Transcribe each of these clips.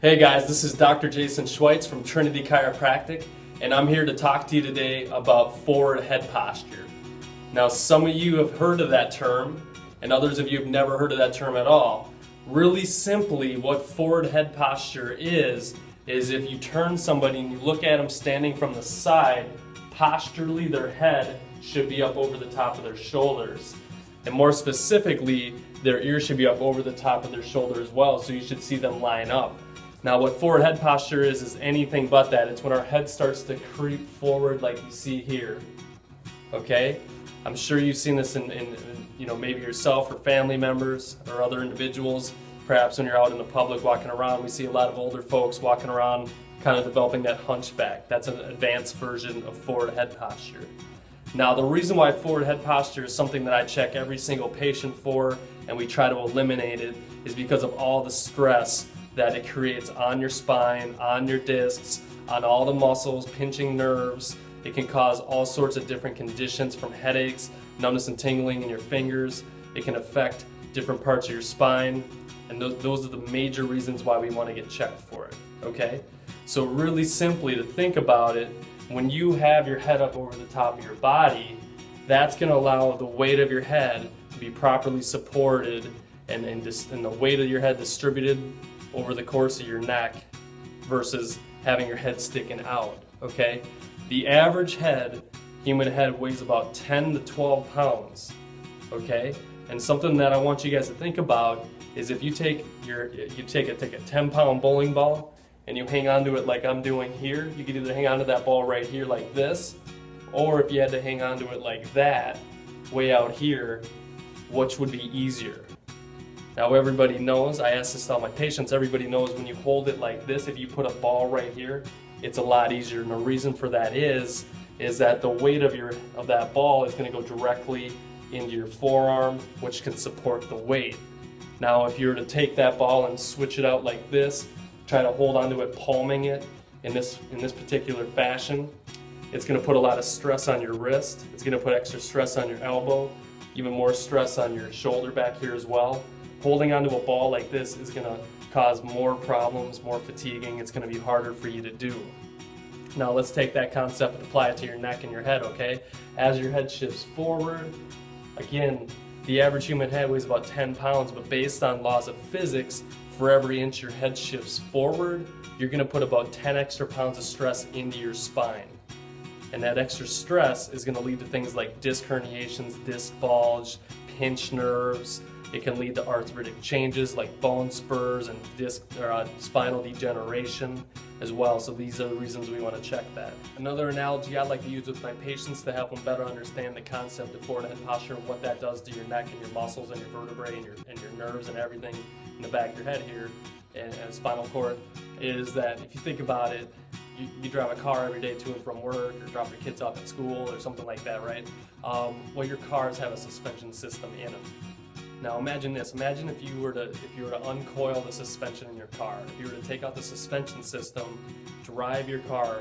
Hey guys, this is Dr. Jason Schweitz from Trinity Chiropractic, and I'm here to talk to you today about forward head posture. Now, some of you have heard of that term, and others of you have never heard of that term at all. Really simply, what forward head posture is if you turn somebody and you look at them standing from the side, posturally their head should be up over the top of their shoulders. And more specifically, their ears should be up over the top of their shoulder as well, so you should see them line up. Now, what forward head posture is anything but that. It's when our head starts to creep forward like you see here. Okay? I'm sure you've seen this in maybe yourself or family members or other individuals. Perhaps when you're out in the public walking around, we see a lot of older folks walking around kind of developing that hunchback. That's an advanced version of forward head posture. Now, the reason why forward head posture is something that I check every single patient for and we try to eliminate it is because of all the stress that it creates on your spine, on your discs, on all the muscles, pinching nerves. It can cause all sorts of different conditions from headaches, numbness and tingling in your fingers. It can affect different parts of your spine, and those are the major reasons why we want to get checked for it, okay? So really simply, to think about it, when you have your head up over the top of your body, that's going to allow the weight of your head to be properly supported and the weight of your head distributed over the course of your neck versus having your head sticking out, okay? The average human head weighs about 10 to 12 pounds, okay? And something that I want you guys to think about is if you take a 10-pound bowling ball and you hang onto it like I'm doing here, you could either hang onto that ball right here like this, or if you had to hang onto it like that, way out here, which would be easier? Now, everybody knows, I ask this to all my patients, everybody knows when you hold it like this, if you put a ball right here, it's a lot easier. And the reason for that is that the weight of that ball is going to go directly into your forearm, which can support the weight. Now, if you were to take that ball and switch it out like this, try to hold onto it, palming it in this particular fashion, it's going to put a lot of stress on your wrist. It's going to put extra stress on your elbow, even more stress on your shoulder back here as well. Holding onto a ball like this is going to cause more problems, more fatiguing. It's going to be harder for you to do. Now let's take that concept and apply it to your neck and your head, okay? As your head shifts forward, again, the average human head weighs about 10 pounds, but based on laws of physics, for every inch your head shifts forward, you're going to put about 10 extra pounds of stress into your spine. And that extra stress is going to lead to things like disc herniations, disc bulge, pinched nerves. It can lead to arthritic changes like bone spurs and spinal degeneration as well. So these are the reasons we want to check that. Another analogy I like to use with my patients to help them better understand the concept of forward head posture and what that does to your neck and your muscles and your vertebrae and your nerves and everything in the back of your head here and spinal cord is that if you think about it, you drive a car every day to and from work or drop your kids off at school or something like that, right? Well, your cars have a suspension system in them. Now imagine this, imagine if you were to uncoil the suspension in your car, if you were to take out the suspension system, drive your car,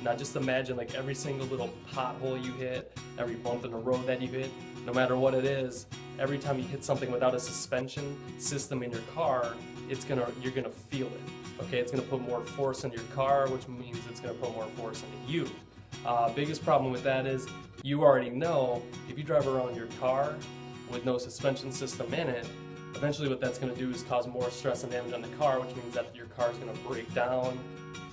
now just imagine like every single little pothole you hit, every bump in the road that you hit, no matter what it is, every time you hit something without a suspension system in your car, you're gonna feel it, okay? It's gonna put more force in your car, which means it's gonna put more force into you. Biggest problem with that is you already know if you drive around your car with no suspension system in it, eventually what that's going to do is cause more stress and damage on the car, which means that your car is going to break down,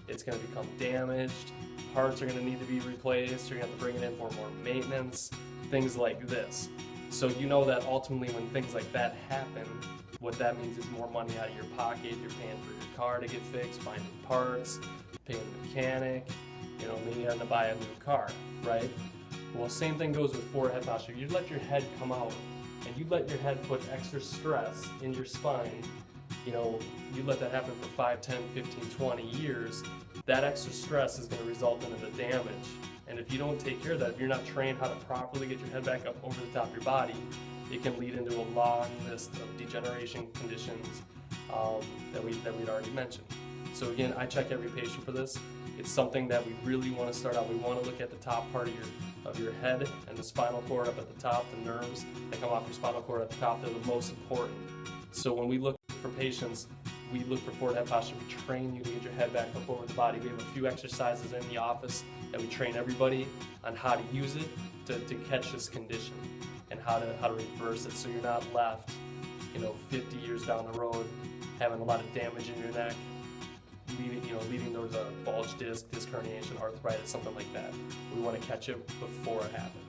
it's going to become damaged, parts are going to need to be replaced, you're going to have to bring it in for more maintenance, things like this. So you know that ultimately when things like that happen, what that means is more money out of your pocket, you're paying for your car to get fixed, finding parts, paying the mechanic, maybe having to buy a new car, right? Well, same thing goes with forward head posture. You let your head come out and you let your head put extra stress in your spine, you let that happen for 5, 10, 15, 20 years, that extra stress is going to result in the damage. And if you don't take care of that, if you're not trained how to properly get your head back up over the top of your body, it can lead into a long list of degeneration conditions that we'd already mentioned. So again, I check every patient for this. It's something that we really want to start out. We want to look at the top part of your head and the spinal cord up at the top, the nerves that come off your spinal cord at the top. They're the most important. So when we look for patients, we look for forward head posture. We train you to get your head back up over the body. We have a few exercises in the office that we train everybody on how to use it to catch this condition and how to reverse it, so you're not left, 50 years down the road having a lot of damage in your neck, leading towards a bulge disc herniation, arthritis, something like that. We want to catch it before it happens.